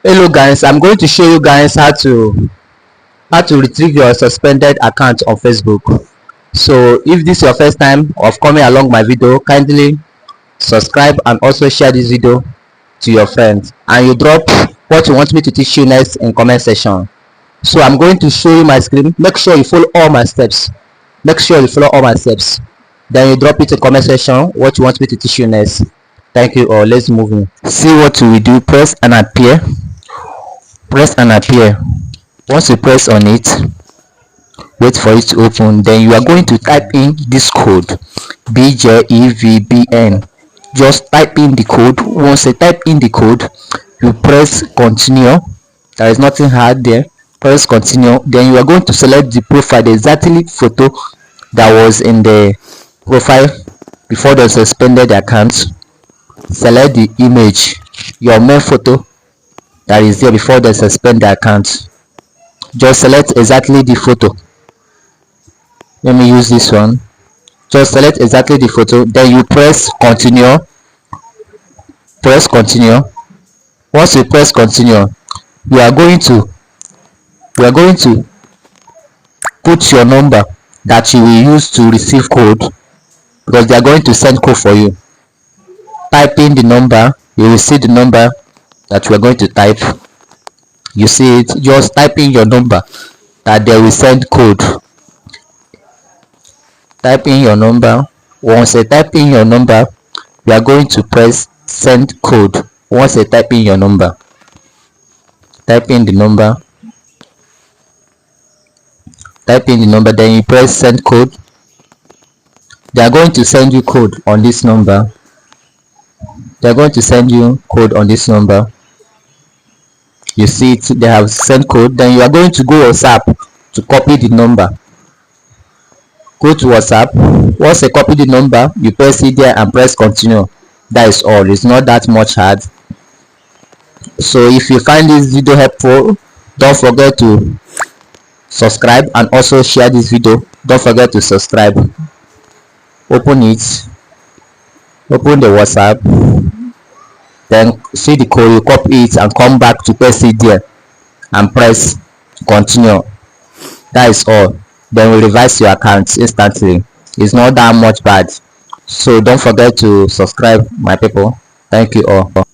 Hello guys, I'm going to show you guys how to retrieve your suspended account on Facebook. So if this is your first time of coming along my video, kindly subscribe and also share this video to your friends, and you drop what you want me to teach you next in comment section. So I'm going to show you my screen. Make sure you follow all my steps. Then you drop it in comment section what you want me to teach you next. Thank you all. Let's move in. See what we do. Press and appear. Once you press on it, wait for it to open. Then you are going to type in this code BJEVBN. Just type in the code. Once you type in the code, you press continue. There is nothing hard there. Press continue. Then you are going to select the profile, the exactly photo that was in the profile before the suspended account. Select the image, your main photo that is there before the suspend the account. Just select exactly the photo. Let me use this one. Just select exactly the photo. Then you press continue. Once you press continue, we are going to put your number that you will use to receive code, because they are going to send code for you. Type in the number. You will see the number that we are going to type. You see it. Just type in your number that they will send code. Type in your number. Once you type in your number, we are going to press send code. Once you type in your number, type in the number, then you press send code. They are going to send you code on this number. You see it, they have sent code. Then you are going to go WhatsApp to copy the number. Go to WhatsApp. Once you copy the number, you press it there and press continue. That is all. It's not that much hard. So if you find this video helpful, don't forget to subscribe and also share this video. Don't forget to subscribe. Open it. Open the WhatsApp. Then see the code, you copy it and come back to press it there and press continue. That is all. Then we revise your account instantly. It's not that much bad. So don't forget to subscribe, my people. Thank you all.